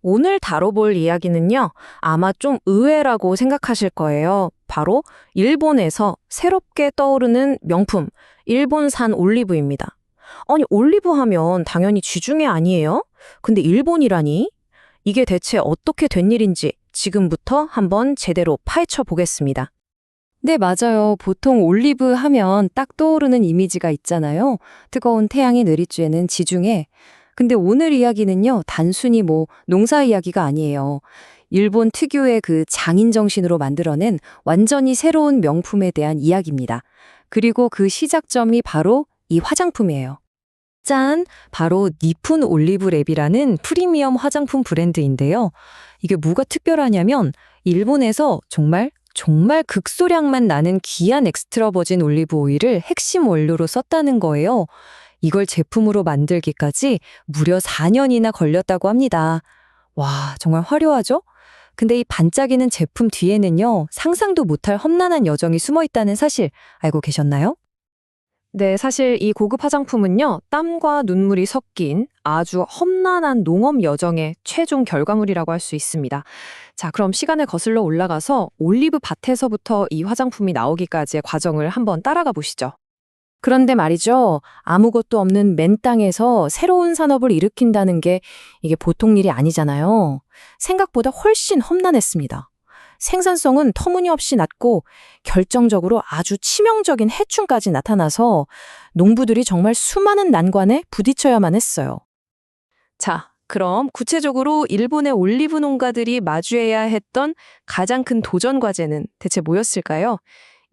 오늘 다뤄볼 이야기는요, 아마 좀 의외라고 생각하실 거예요. 바로 일본에서 새롭게 떠오르는 명품, 일본산 올리브입니다. 아니, 올리브 하면 당연히 쥐중에 아니에요? 근데 일본이라니? 이게 대체 어떻게 된 일인지 지금부터 한번 제대로 파헤쳐 보겠습니다. 네, 맞아요. 보통 올리브 하면 딱 떠오르는 이미지가 있잖아요. 뜨거운 태양이 내리쬐는 지중해. 근데 오늘 이야기는요, 단순히 농사 이야기가 아니에요. 일본 특유의 그 장인 정신으로 만들어낸 완전히 새로운 명품에 대한 이야기입니다. 그리고 그 시작점이 바로 이 화장품이에요. 짠! 바로 니푼 올리브랩이라는 프리미엄 화장품 브랜드인데요. 이게 뭐가 특별하냐면 일본에서 정말 극소량만 나는 귀한 엑스트라 버진 올리브 오일을 핵심 원료로 썼다는 거예요. 이걸 제품으로 만들기까지 무려 4년이나 걸렸다고 합니다. 와, 정말 화려하죠? 근데 이 반짝이는 제품 뒤에는요, 상상도 못할 험난한 여정이 숨어 있다는 사실 알고 계셨나요? 네, 사실 이 고급 화장품은요, 땀과 눈물이 섞인 아주 험난한 농업 여정의 최종 결과물이라고 할 수 있습니다. 자, 그럼 시간을 거슬러 올라가서 올리브 밭에서부터 이 화장품이 나오기까지의 과정을 한번 따라가 보시죠. 그런데 말이죠, 아무것도 없는 맨 땅에서 새로운 산업을 일으킨다는 게 이게 보통 일이 아니잖아요. 생각보다 훨씬 험난했습니다. 생산성은 터무니없이 낮고 결정적으로 아주 치명적인 해충까지 나타나서 농부들이 정말 수많은 난관에 부딪혀야만 했어요. 자, 그럼 구체적으로 일본의 올리브 농가들이 마주해야 했던 가장 큰 도전 과제는 대체 뭐였을까요?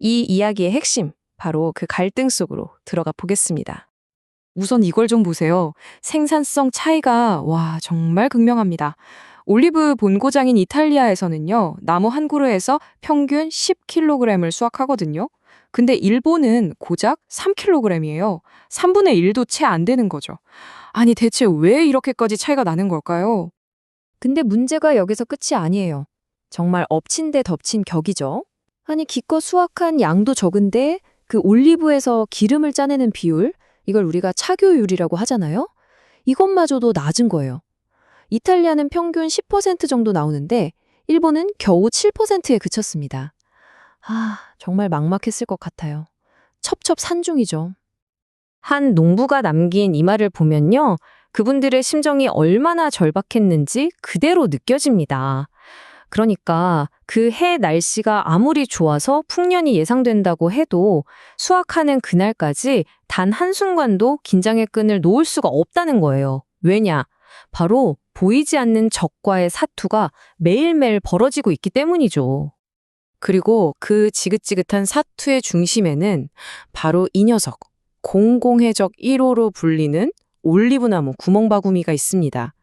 이 이야기의 핵심, 바로 그 갈등 속으로 들어가 보겠습니다. 우선 이걸 좀 보세요. 생산성 차이가 정말 극명합니다. 올리브 본고장인 이탈리아에서는요, 나무 한 그루에서 평균 10kg을 수확하거든요. 근데 일본은 고작 3kg이에요. 3분의 1도 채 안 되는 거죠. 아니, 대체 왜 이렇게까지 차이가 나는 걸까요? 근데 문제가 여기서 끝이 아니에요. 정말 엎친 데 덮친 격이죠. 아니, 기껏 수확한 양도 적은데 그 올리브에서 기름을 짜내는 비율, 이걸 우리가 착유율이라고 하잖아요. 이것마저도 낮은 거예요. 이탈리아는 평균 10% 정도 나오는데 일본은 겨우 7%에 그쳤습니다. 정말 막막했을 것 같아요. 첩첩산중이죠. 한 농부가 남긴 이 말을 보면요, 그분들의 심정이 얼마나 절박했는지 그대로 느껴집니다. 그러니까 그 해 날씨가 아무리 좋아서 풍년이 예상된다고 해도 수확하는 그날까지 단 한순간도 긴장의 끈을 놓을 수가 없다는 거예요. 왜냐? 바로 보이지 않는 적과의 사투가 매일매일 벌어지고 있기 때문이죠. 그리고 그 지긋지긋한 사투의 중심에는 바로 이 녀석, 공공해적 1호로 불리는 올리브나무 구멍바구미가 있습니다.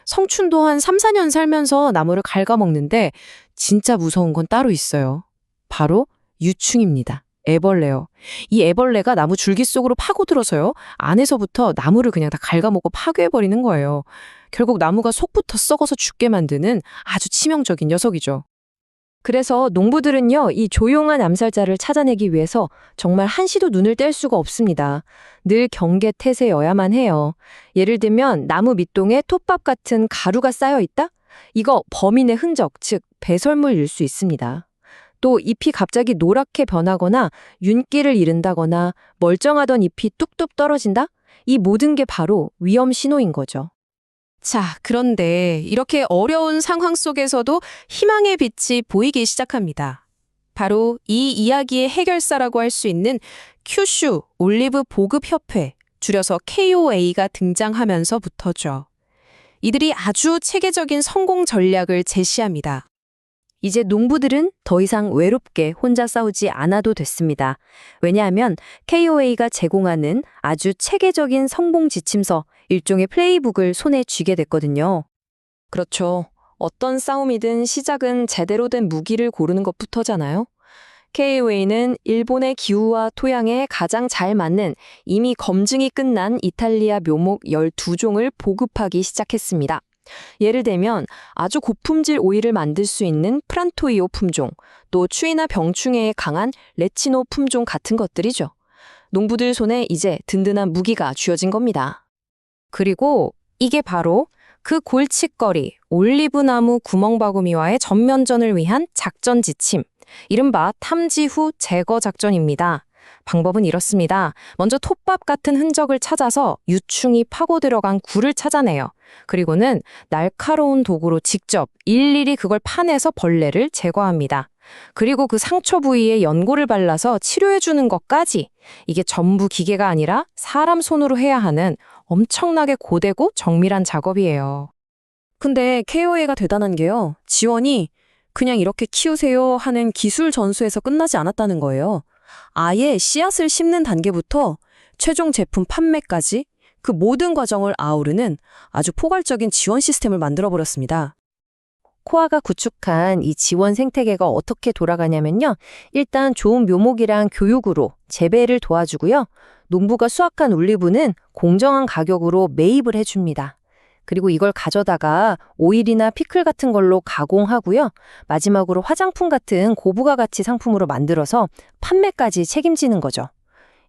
성춘도 한 3, 4년 살면서 나무를 갉아먹는데 진짜 무서운 건 따로 있어요. 바로 유충입니다. 애벌레요. 이 애벌레가 나무 줄기 속으로 파고들어서요, 안에서부터 나무를 그냥 다 갉아먹고 파괴해버리는 거예요. 결국 나무가 속부터 썩어서 죽게 만드는 아주 치명적인 녀석이죠. 그래서 농부들은요, 이 조용한 암살자를 찾아내기 위해서 정말 한시도 눈을 뗄 수가 없습니다. 늘 경계태세여야만 해요. 예를 들면 나무 밑동에 톱밥 같은 가루가 쌓여 있다? 이거 범인의 흔적, 즉 배설물일 수 있습니다. 또 잎이 갑자기 노랗게 변하거나 윤기를 잃는다거나 멀쩡하던 잎이 뚝뚝 떨어진다? 이 모든 게 바로 위험 신호인 거죠. 자, 그런데 이렇게 어려운 상황 속에서도 희망의 빛이 보이기 시작합니다. 바로 이 이야기의 해결사라고 할 수 있는 큐슈 올리브 보급협회, 줄여서 KOA가 등장하면서부터죠. 이들이 아주 체계적인 성공 전략을 제시합니다. 이제 농부들은 더 이상 외롭게 혼자 싸우지 않아도 됐습니다. 왜냐하면 KOA가 제공하는 아주 체계적인 성공 지침서, 일종의 플레이북을 손에 쥐게 됐거든요. 그렇죠. 어떤 싸움이든 시작은 제대로 된 무기를 고르는 것부터잖아요. KOA는 일본의 기후와 토양에 가장 잘 맞는 이미 검증이 끝난 이탈리아 묘목 12종을 보급하기 시작했습니다. 예를 들면 아주 고품질 오일을 만들 수 있는 프란토이오 품종, 또 추위나 병충해에 강한 레치노 품종 같은 것들이죠. 농부들 손에 이제 든든한 무기가 쥐어진 겁니다. 그리고 이게 바로 그 골칫거리, 올리브나무 구멍바구미와의 전면전을 위한 작전 지침, 이른바 탐지 후 제거 작전입니다. 방법은 이렇습니다. 먼저 톱밥 같은 흔적을 찾아서 유충이 파고 들어간 굴을 찾아내요. 그리고는 날카로운 도구로 직접 일일이 그걸 파내서 벌레를 제거합니다. 그리고 그 상처 부위에 연고를 발라서 치료해주는 것까지, 이게 전부 기계가 아니라 사람 손으로 해야 하는 엄청나게 고되고 정밀한 작업이에요. 근데 KOA가 대단한 게요. 지원이 그냥 이렇게 키우세요 하는 기술 전수에서 끝나지 않았다는 거예요. 아예 씨앗을 심는 단계부터 최종 제품 판매까지 그 모든 과정을 아우르는 아주 포괄적인 지원 시스템을 만들어버렸습니다. 코아가 구축한 이 지원 생태계가 어떻게 돌아가냐면요. 일단 좋은 묘목이랑 교육으로 재배를 도와주고요. 농부가 수확한 올리브는 공정한 가격으로 매입을 해줍니다. 그리고 이걸 가져다가 오일이나 피클 같은 걸로 가공하고요. 마지막으로 화장품 같은 고부가 가치 상품으로 만들어서 판매까지 책임지는 거죠.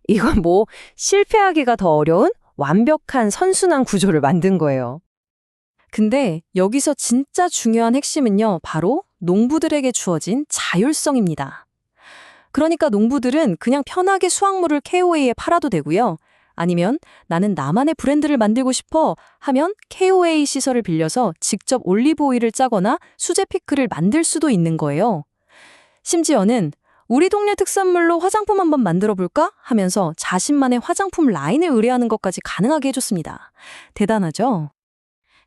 이건 뭐 실패하기가 더 어려운 완벽한 선순환 구조를 만든 거예요. 근데 여기서 진짜 중요한 핵심은요, 바로 농부들에게 주어진 자율성입니다. 그러니까 농부들은 그냥 편하게 수확물을 KOA에 팔아도 되고요. 아니면 나는 나만의 브랜드를 만들고 싶어 하면 KOA 시설을 빌려서 직접 올리브 오일을 짜거나 수제 피클을 만들 수도 있는 거예요. 심지어는 우리 동네 특산물로 화장품 한번 만들어 볼까 하면서 자신만의 화장품 라인을 의뢰하는 것까지 가능하게 해줬습니다. 대단하죠?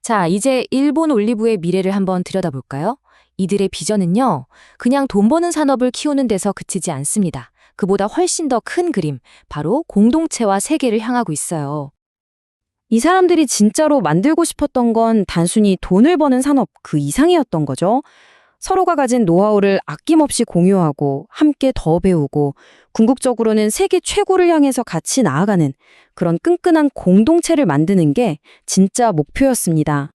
자, 이제 일본 올리브의 미래를 한번 들여다볼까요? 이들의 비전은요, 그냥 돈 버는 산업을 키우는 데서 그치지 않습니다. 그보다 훨씬 더 큰 그림, 바로 공동체와 세계를 향하고 있어요. 이 사람들이 진짜로 만들고 싶었던 건 단순히 돈을 버는 산업 그 이상이었던 거죠. 서로가 가진 노하우를 아낌없이 공유하고 함께 더 배우고 궁극적으로는 세계 최고를 향해서 같이 나아가는 그런 끈끈한 공동체를 만드는 게 진짜 목표였습니다.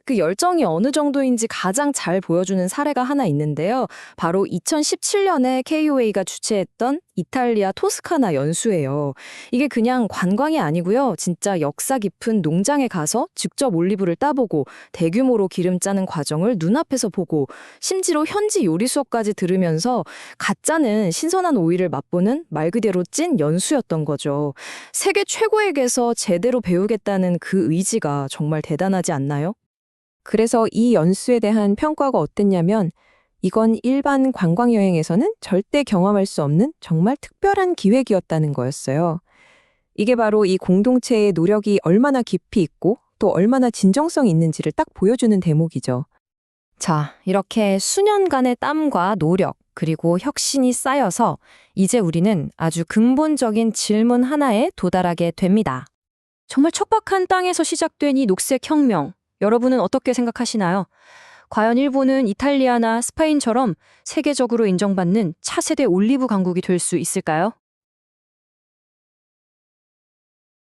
그 열정이 어느 정도인지 가장 잘 보여주는 사례가 하나 있는데요. 바로 2017년에 KOA가 주최했던 이탈리아 토스카나 연수예요. 이게 그냥 관광이 아니고요. 진짜 역사 깊은 농장에 가서 직접 올리브를 따보고 대규모로 기름 짜는 과정을 눈앞에서 보고 심지어 현지 요리 수업까지 들으면서 가짜는 신선한 오일을 맛보는 말 그대로 찐 연수였던 거죠. 세계 최고에게서 제대로 배우겠다는 그 의지가 정말 대단하지 않나요? 그래서 이 연수에 대한 평가가 어땠냐면 이건 일반 관광여행에서는 절대 경험할 수 없는 정말 특별한 기획이었다는 거였어요. 이게 바로 이 공동체의 노력이 얼마나 깊이 있고 또 얼마나 진정성이 있는지를 딱 보여주는 대목이죠. 자, 이렇게 수년간의 땀과 노력, 그리고 혁신이 쌓여서 이제 우리는 아주 근본적인 질문 하나에 도달하게 됩니다. 정말 척박한 땅에서 시작된 이 녹색 혁명, 여러분은 어떻게 생각하시나요? 과연 일본은 이탈리아나 스페인처럼 세계적으로 인정받는 차세대 올리브 강국이 될 수 있을까요?